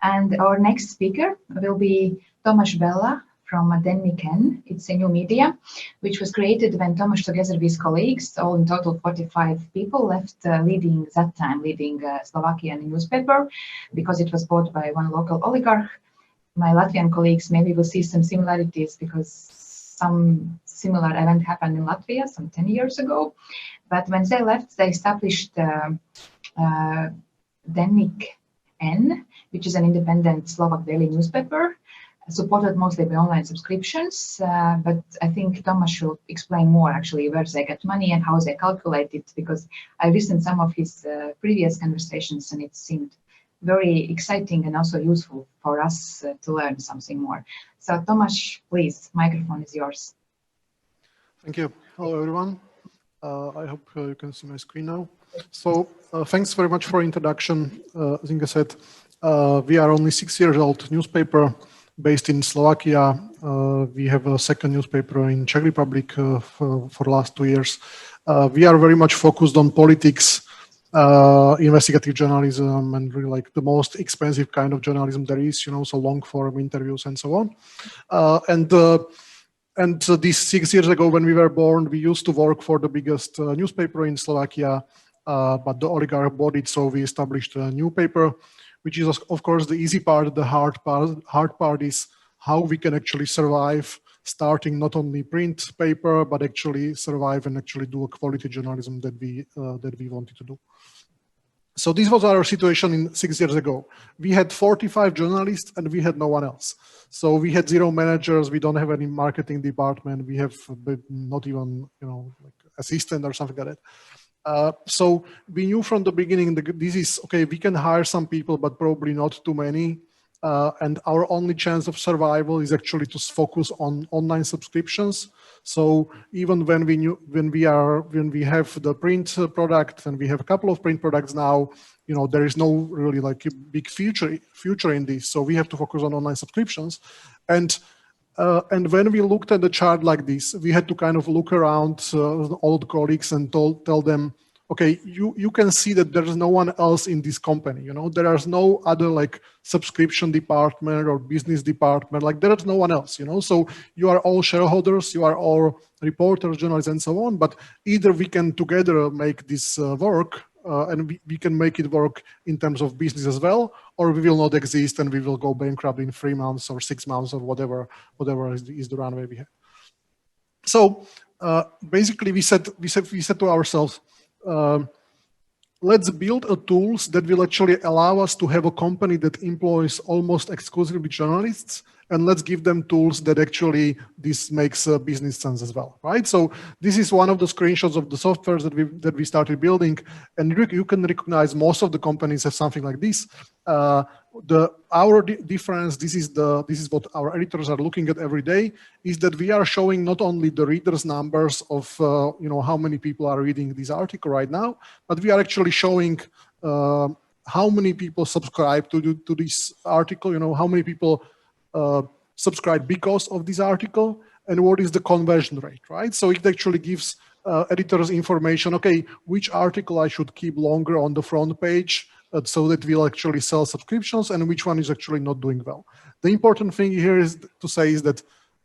And our next speaker will be Tomáš Bella from Denník N. It's a new media, which was created when Tomáš, together with his colleagues, all in total 45 people, left leading Slovakian newspaper because it was bought by one local oligarch. My Latvian colleagues maybe will see some similarities because some similar event happened in Latvia some 10 years ago. But when they left, they established Denník N, which is an independent Slovak daily newspaper, supported mostly by online subscriptions. But I think Tomáš should explain more actually where they get money and how they calculate it, because I listened some of his previous conversations and it seemed very exciting and also useful for us to learn something more. So Tomáš, please, microphone is yours. Thank you. Hello, everyone. I hope you can see my screen now. So thanks very much for introduction. As Inga said, we are only 6 years old newspaper based in Slovakia. We have a second newspaper in Czech Republic for the last 2 years. We are very much focused on politics, investigative journalism, and really like the most expensive kind of journalism there is, you know, so long form interviews and so on. And this 6 years ago, when we were born, we used to work for the biggest newspaper in Slovakia, but the oligarch bought it, so we established a new paper, which is of course the easy part. The hard part is how we can actually survive, starting not only print paper, but actually survive and actually do a quality journalism that we wanted to do. So this was our situation in 6 years ago. We had 45 journalists and we had no one else. So we had 0 managers. We don't have any marketing department. We have not even, you know, like assistant or something like that. So we knew from the beginning that this is okay. We can hire some people, but probably not too many. And our only chance of survival is actually to focus on online subscriptions. So even when we have the print product, and we have a couple of print products now, you know, there is no really like a big future in this. So we have to focus on online subscriptions. And when we looked at the chart like this, we had to kind of look around old colleagues and tell them, okay, you can see that there is no one else in this company. You know, there is no other like subscription department or business department. Like there is no one else. You know, so you are all shareholders, you are all reporters, journalists, and so on. But either we can together make this work, and we can make it work in terms of business as well, or we will not exist and we will go bankrupt in 3 months or 6 months or whatever is the runway we have. So basically, we said to ourselves, let's build a tools that will actually allow us to have a company that employs almost exclusively journalists, and let's give them tools that actually this makes business sense as well, right? So this is one of the screenshots of the software that we started building, and you can recognize most of the companies have something like this. Our difference, this is what our editors are looking at every day, is that we are showing not only the readers' numbers of you know, how many people are reading this article right now, but we are actually showing how many people subscribe to this article. You know, how many people subscribe because of this article, and what is the conversion rate, right? So it actually gives editors information. Okay, which article I should keep longer on the front page, so that we'll actually sell subscriptions, and which one is actually not doing well. The important thing here is to say is that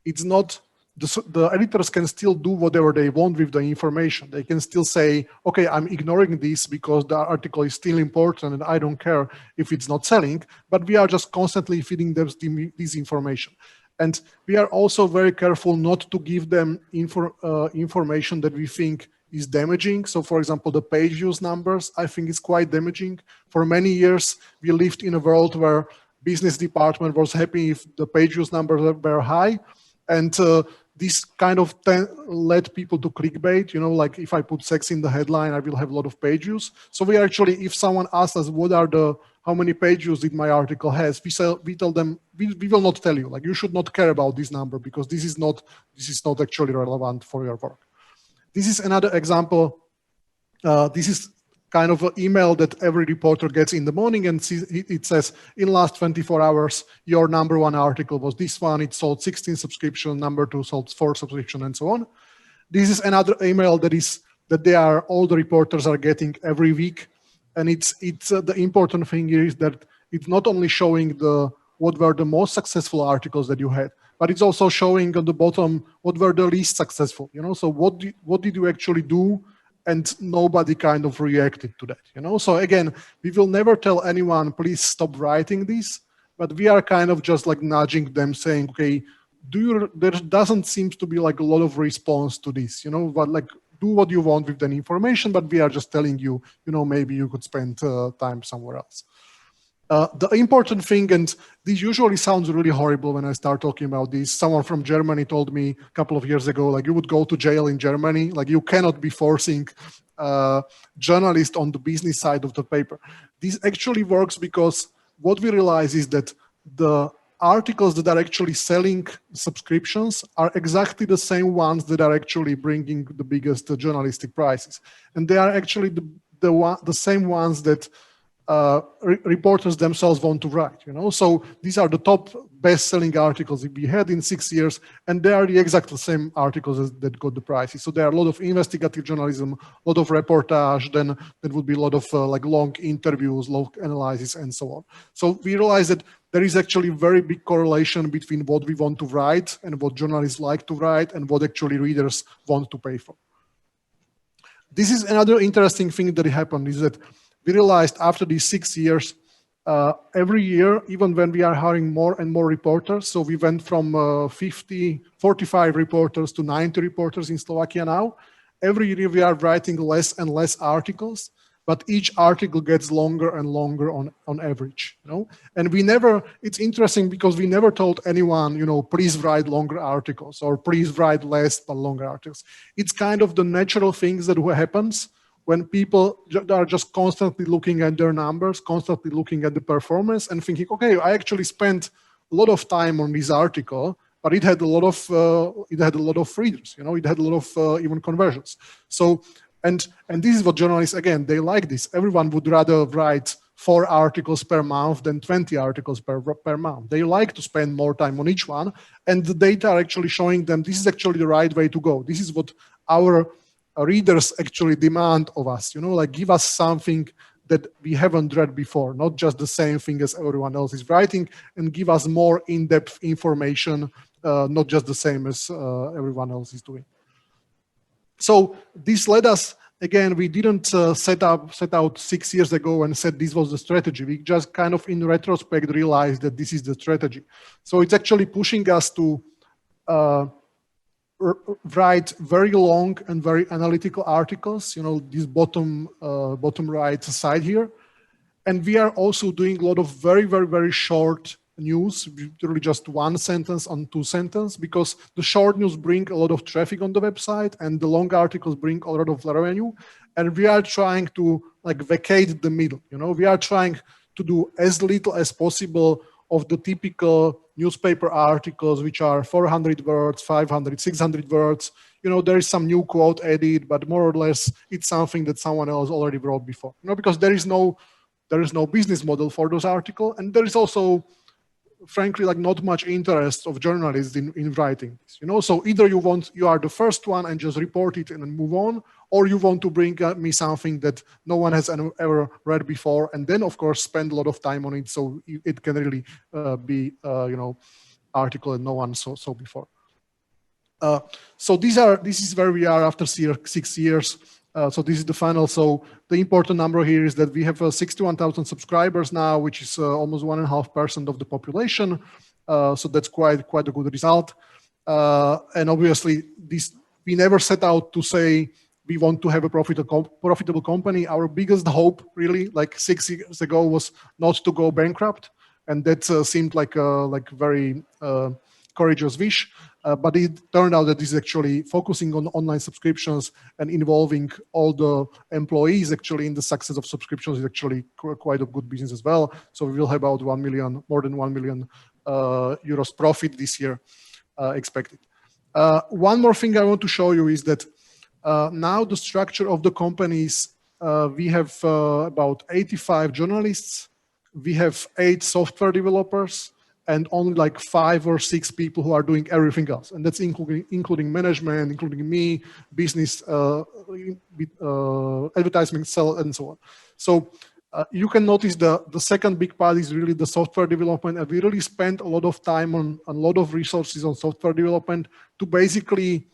it's not, the editors can still do whatever they want with the information. They can still say, okay, I'm ignoring this because the article is still important and I don't care if it's not selling, but we are just constantly feeding them this information. And we are also very careful not to give them information that we think is damaging. So for example, the page views numbers, I think is quite damaging. For many years, we lived in a world where business department was happy if the page views numbers were high. And this kind of led people to clickbait, you know, like if I put sex in the headline, I will have a lot of page views. So we actually, if someone asks us, how many page views did my article has, we tell them, we will not tell you, like you should not care about this number because this is not actually relevant for your work. This is another example. This is kind of an email that every reporter gets in the morning, and it says, in last 24 hours, your #1 article was this one. It sold 16 subscriptions, #2 sold 4 subscriptions, and so on. This is another email all the reporters are getting every week. And it's the important thing here is that it's not only showing what were the most successful articles that you had, but it's also showing on the bottom what were the least successful. So what did you actually do, and nobody kind of reacted to that. So again, we will never tell anyone, please stop writing this, but we are kind of just like nudging them, saying, okay, there doesn't seem to be like a lot of response to this, but like do what you want with the information, but we are just telling you, maybe you could spend time somewhere else. The important thing, and this usually sounds really horrible when I start talking about this, someone from Germany told me a couple of years ago, like, you would go to jail in Germany, like you cannot be forcing journalists on the business side of the paper. This actually works because what we realize is that the articles that are actually selling subscriptions are exactly the same ones that are actually bringing the biggest journalistic prizes. And they are actually the same ones that reporters themselves want to write, So these are the top best-selling articles we had in 6 years, and they are the exact same articles that got the prizes. So there are a lot of investigative journalism, a lot of reportage, then there would be a lot of like long interviews, long analyses, and so on. So we realize that there is actually very big correlation between what we want to write and what journalists like to write and what actually readers want to pay for. This is another interesting thing that happened, is that we realized after these 6 years, every year, even when we are hiring more and more reporters, so we went from 45 reporters to 90 reporters in Slovakia now, every year we are writing less and less articles, but each article gets longer and longer on average. And it's interesting because we never told anyone, please write longer articles or please write less but longer articles. It's kind of the natural things that happens when people are just constantly looking at their numbers, constantly looking at the performance and thinking, okay, I actually spent a lot of time on this article, but it had a lot of readers, it had a lot of even conversions. So, and this is what journalists, again, they like this. Everyone would rather write 4 articles per month than 20 articles per month. They like to spend more time on each one, and the data are actually showing them this is actually the right way to go. This is what our readers actually demand of us, like give us something that we haven't read before, not just the same thing as everyone else is writing, and give us more in-depth information, not just the same as everyone else is doing. So this led us, again, we didn't set out 6 years ago and said this was the strategy. We just kind of in retrospect realized that this is the strategy. So it's actually pushing us to write very long and very analytical articles, this bottom right side here. And we are also doing a lot of very, very, very short news, literally just 1 sentence on 2 sentences, because the short news bring a lot of traffic on the website and the long articles bring a lot of revenue. And we are trying to like vacate the middle, we are trying to do as little as possible of the typical newspaper articles, which are 400 words, 500, 600 words. There is some new quote added, but more or less it's something that someone else already wrote before. Because there is no business model for those articles, and there is also, frankly, like not much interest of journalists in writing this. So either you are the first one and just report it and then move on, or you want to bring me something that no one has ever read before, and then of course spend a lot of time on it, so it can really be article that no one saw before. So this is where we are after 6 years. So this is the final. So the important number here is that we have 61,000 subscribers now, which is almost 1.5% of the population. So that's quite a good result. And obviously, we never set out to say we want to have a profitable company. Our biggest hope, really, like 6 years ago, was not to go bankrupt, and that seemed like a very courageous wish. But it turned out that this is actually focusing on online subscriptions and involving all the employees actually in the success of subscriptions is actually quite a good business as well. So we will have about more than 1 million euros profit this year expected. One more thing I want to show you is that now the structure of the companies, we have about 85 journalists, we have 8 software developers, and only like 5 or 6 people who are doing everything else. And that's including management, including me, business, advertising, sell, and so on. So You can notice the second big part is really the software development, and we really spent a lot of time on a lot of resources on software development to basically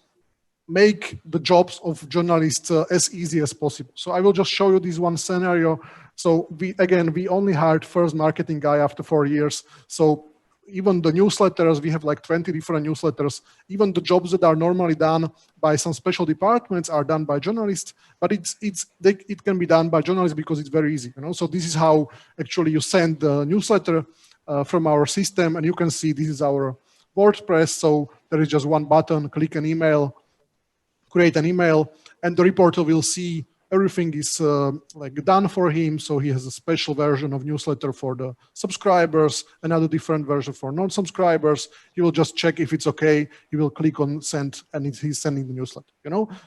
make the jobs of journalists as easy as possible. So I will just show you this one scenario. So we only hired first marketing guy after 4 years. So even the newsletters, we have like 20 different newsletters. Even the jobs that are normally done by some special departments are done by journalists, but it can be done by journalists because it's very easy. So this is how actually you send the newsletter from our system, and you can see this is our WordPress. So there is just one button, click an email, create an email, and the reporter will see everything is like done for him. So he has a special version of newsletter for the subscribers, another different version for non-subscribers. He will just check if it's okay. He will click on send, and he's sending the newsletter.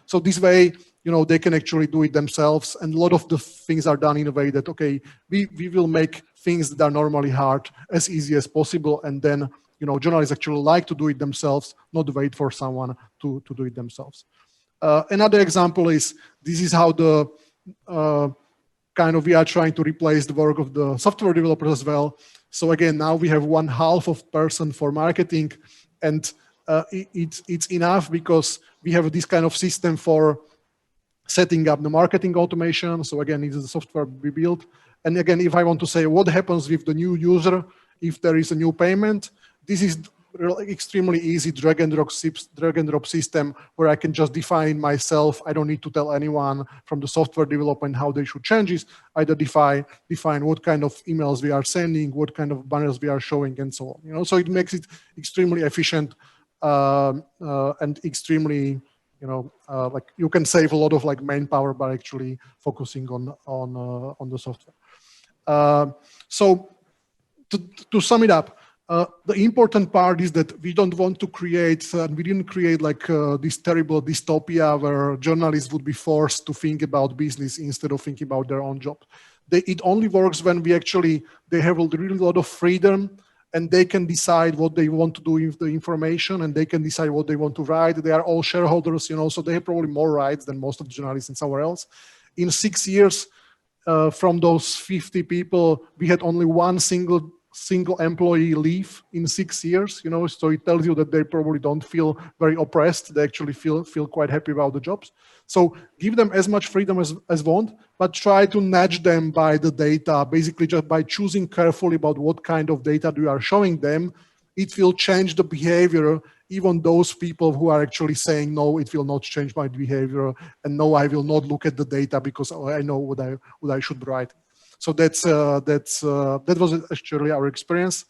So this way, they can actually do it themselves. And a lot of the things are done in a way that, okay, we will make things that are normally hard as easy as possible. And then, journalists actually like to do it themselves, not wait for someone to do it themselves. Another example is, this is how the we are trying to replace the work of the software developers as well. So again, now we have 1/2 of person for marketing, and it's enough because we have this kind of system for setting up the marketing automation. So again, it's the software we built. And again, if I want to say what happens with the new user, if there is a new payment, this is extremely easy drag and drop system where I can just define myself. I don't need to tell anyone from the software development how they should change it. Either define what kind of emails we are sending, what kind of banners we are showing, and so on. So it makes it extremely efficient and extremely, like you can save a lot of like manpower by actually focusing on the software. So to sum it up. The important part is that we don't want to create, and we didn't create like this terrible dystopia where journalists would be forced to think about business instead of thinking about their own job. It only works when they have a really lot of freedom, and they can decide what they want to do with the information, and they can decide what they want to write. They are all shareholders, so they have probably more rights than most of the journalists in somewhere else. In 6 years, from those 50 people, we had only one single employee leave in 6 years, so it tells you that they probably don't feel very oppressed. They actually feel quite happy about the jobs. So give them as much freedom as want, but try to nudge them by the data, basically just by choosing carefully about what kind of data you are showing them. It will change the behavior, even those people who are actually saying, no, it will not change my behavior, and no, I will not look at the data because I know what I should write. So that was actually our experience.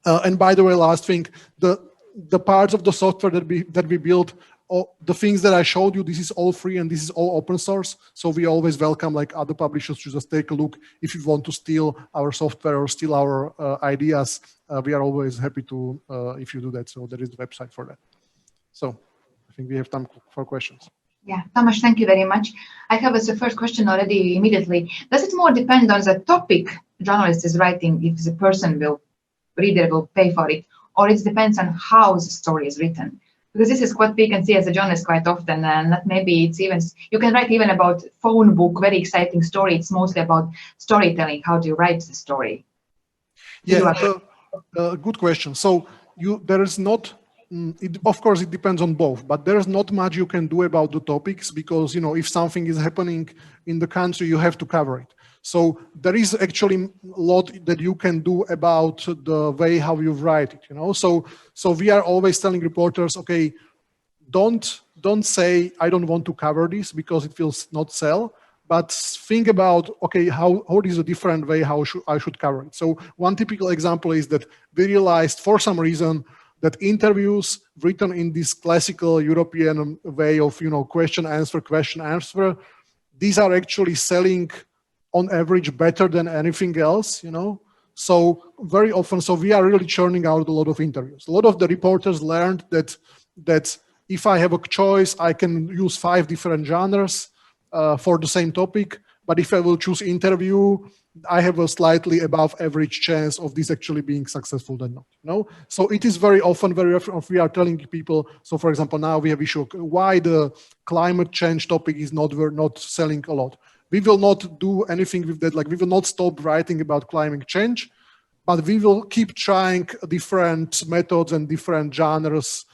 And by the way, last thing, the parts of the software that we built, the things that I showed you, this is all free and this is all open source. So we always welcome like other publishers to just take a look. If you want to steal our software or steal our ideas, we are always happy to if you do that. So there is the website for that. So I think we have time for questions. Yeah, Tomáš, thank you very much. I have as a first question already immediately. Does it more depend on the topic journalist is writing if the reader will pay for it, or it depends on how the story is written? Because this is what we can see as a journalist quite often, and that maybe it's even, you can write even about phone book, very exciting story. It's mostly about storytelling. How do you write the story? Yeah, good question. So there is not, of course, it depends on both, but there's not much you can do about the topics because, if something is happening in the country, you have to cover it. So there is actually a lot that you can do about the way how you write it, So we are always telling reporters, okay, don't say, I don't want to cover this because it will not sell, but think about, okay, how is a different way how I should cover it? So one typical example is that we realized for some reason that interviews written in this classical European way of, question, answer, these are actually selling on average better than anything else, So very often, so we are really churning out a lot of interviews. A lot of the reporters learned that if I have a choice, I can use 5 different genres for the same topic. But if I will choose interview, I have a slightly above average chance of this actually being successful than not. So it is very often we are telling people. So for example, now we have issue why the climate change topic is not selling a lot. we will not do anything with that. Like we will not stop writing about climate change, but we will keep trying different methods and different genres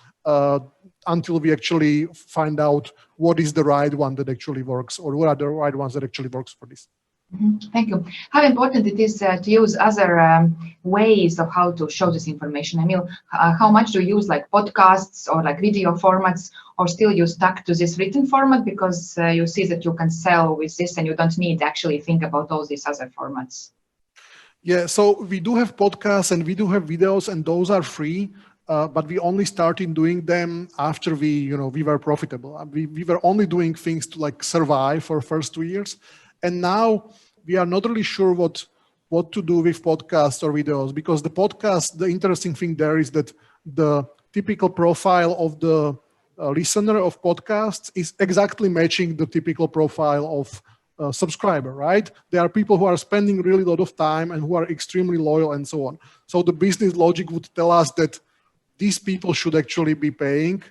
until we actually find out what is the right one that actually works, or what are the right ones that actually works for this. Thank you. How important it is to use other ways of how to show this information? I mean, how much do you use like podcasts or like video formats, or still you stuck to this written format because you see that you can sell with this and you don't need to actually think about all these other formats? Yeah, so we do have podcasts and we do have videos, and those are free. But we only started doing them after we were profitable. We were only doing things to like survive for first 2 years. And now we are not really sure what to do with podcasts or videos, because the podcast, the interesting thing there is that the typical profile of the listener of podcasts is exactly matching the typical profile of subscriber, right? There are people who are spending really a lot of time and who are extremely loyal and so on. So the business logic would tell us that these people should actually be paying.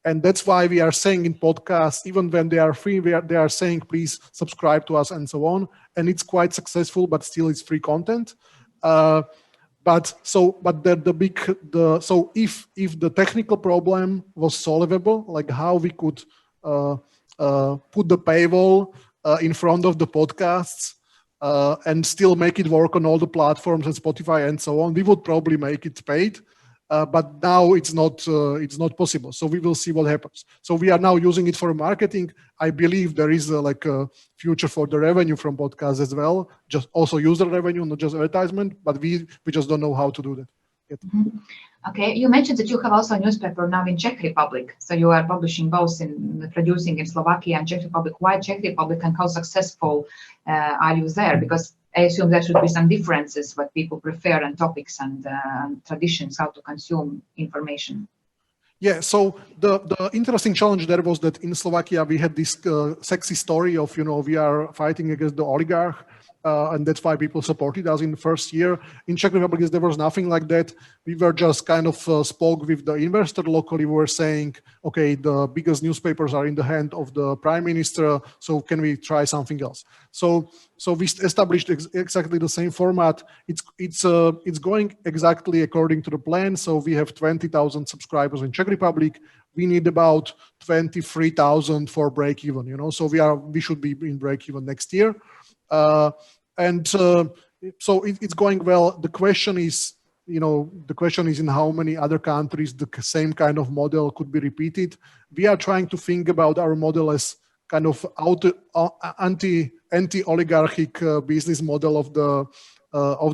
And that's why we are saying in podcasts, even when they are free, they are saying, please subscribe to us and so on. And it's quite successful, but still it's free content. So if the technical problem was solvable, like how we could put the paywall in front of the podcasts and still make it work on all the platforms and Spotify and so on, we would probably make it paid. But now it's not possible. So we will see what happens. So we are now using it for marketing. I believe there is a future for the revenue from podcasts as well, just also user revenue, not just advertisement, but we just don't know how to do that yet. Okay, you mentioned that you have also a newspaper now in Czech Republic. So you are publishing both producing in Slovakia and Czech Republic. Why Czech Republic, and how successful are you there? Because I assume there should be some differences what people prefer, and topics and traditions, how to consume information. Yeah, so the interesting challenge there was that in Slovakia we had this sexy story of, we are fighting against the oligarch, and that's why people supported us in the first year. In Czech Republic, there was nothing like that. We were just kind of spoke with the investor locally. We were saying, okay, the biggest newspapers are in the hand of the prime minister, so can we try something else? So we established exactly the same format. It's going exactly according to the plan. So we have 20,000 subscribers in Czech Republic. We need about 23,000 for break even. So we should be in break even next year. So it's going well. The question is in how many other countries the same kind of model could be repeated. We are trying to think about our model as kind of anti-oligarchic business model of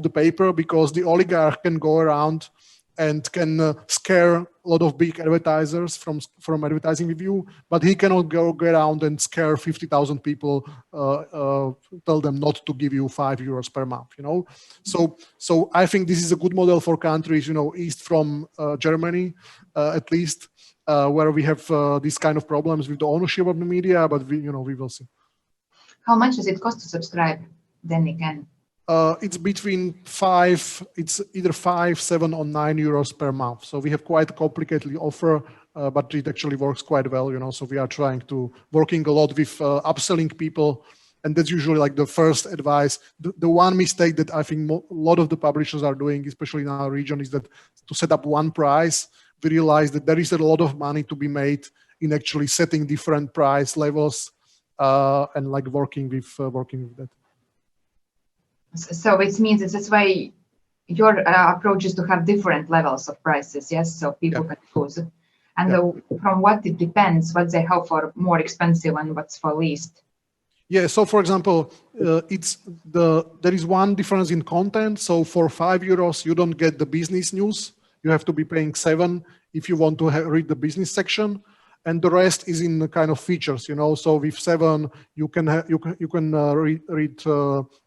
the paper, because the oligarch can go around and can scare a lot of big advertisers from advertising with you, but he cannot go around and scare 50,000 people, tell them not to give you €5 per month, So I think this is a good model for countries, east from Germany, at least, where we have these kind of problems with the ownership of the media, but we will see. How much does it cost to subscribe Dennik N? It's between it's either 5, 7 or €9 per month. So we have quite a complicated offer, but it actually works quite well, So we are working a lot with upselling people, and that's usually like the first advice. The one mistake that I think a lot of the publishers are doing, especially in our region, is that to set up one price. We realize that there is a lot of money to be made in actually setting different price levels and like working with that. So it means that's why your approach is to have different levels of prices, yes? So people can choose. And from what it depends, what they have for more expensive and what's for least. Yeah, so for example, there is one difference in content. So for €5, you don't get the business news. You have to be paying 7 if you want to read the business section. And the rest is in the kind of features, So with 7, you can read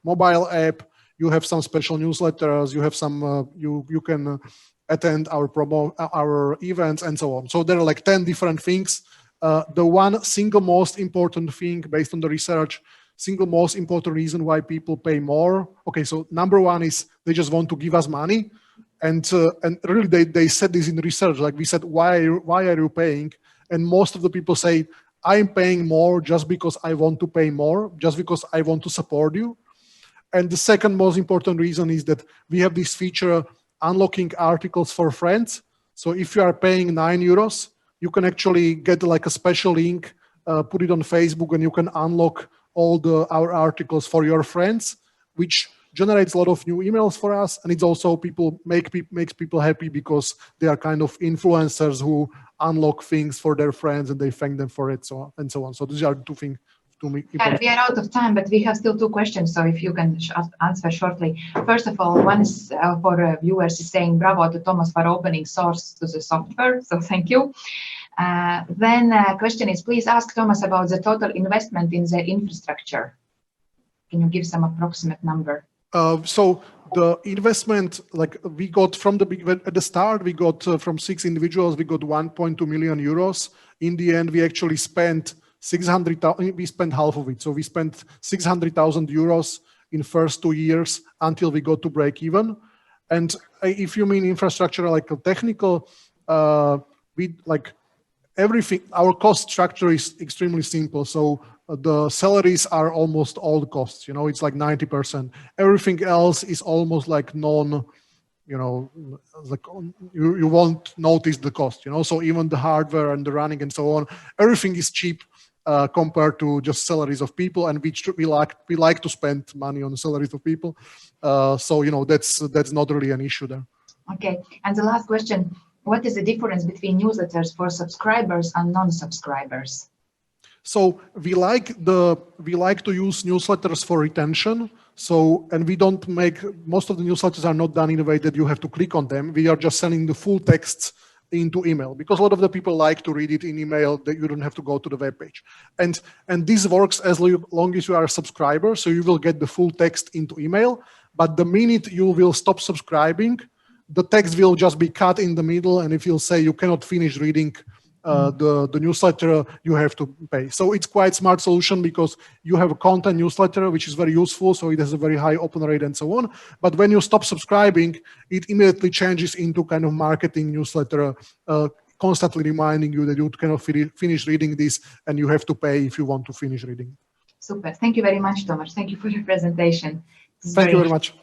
mobile app. You have some special newsletters. You have some. You can attend our events and so on. So there are like 10 different things. The one single most important thing, based on the research, single most important reason why people pay more. Okay, so number one is they just want to give us money, and really they said this in research. Like we said, why are you paying? And most of the people say, I'm paying more just because I want to pay more, just because I want to support you. And the second most important reason is that we have this feature unlocking articles for friends. So if you are paying €9, you can actually get like a special link, put it on Facebook, and you can unlock all our articles for your friends, which generates a lot of new emails for us. And it's also makes people happy because they are kind of influencers who unlock things for their friends and they thank them for it, so on and so on. So these are two things. We are out of time, but we have still 2 questions, so if you can answer shortly. First of all, one is for viewers is saying bravo to Tomas for opening source to the software, so thank you. Then question is, please ask Tomas about the total investment in the infrastructure. Can you give some approximate number? So the investment, like we got at the start, we got from 6 individuals, we got 1.2 million euros. In the end, we actually spent 600,000, we spent half of it. So we spent 600,000 euros in first 2 years until we got to break even. And if you mean infrastructure, like a technical, we like everything, our cost structure is extremely simple. So the salaries are almost all the costs, you know, it's like 90%. Everything else is almost like like you won't notice the cost, you know, so even the hardware and the running and so on, everything is cheap compared to just salaries of people, and we like to spend money on the salaries of people. So, you know, that's not really an issue there. Okay, and the last question, what is the difference between newsletters for subscribers and non-subscribers? So we like to use newsletters for retention. So, and we don't most of the newsletters are not done in a way that you have to click on them. We are just sending the full texts into email, because a lot of the people like to read it in email, that you don't have to go to the web page. And this works as long as you are a subscriber, so you will get the full text into email. But the minute you will stop subscribing, the text will just be cut in the middle, and if you'll say you cannot finish reading the newsletter, you have to pay. So it's quite smart solution, because you have a content newsletter, which is very useful, so it has a very high open rate and so on. But when you stop subscribing, it immediately changes into kind of marketing newsletter, constantly reminding you that you cannot finish reading this, and you have to pay if you want to finish reading. Super. Thank you very much, Tomas. Thank you for your presentation. Thank you very much.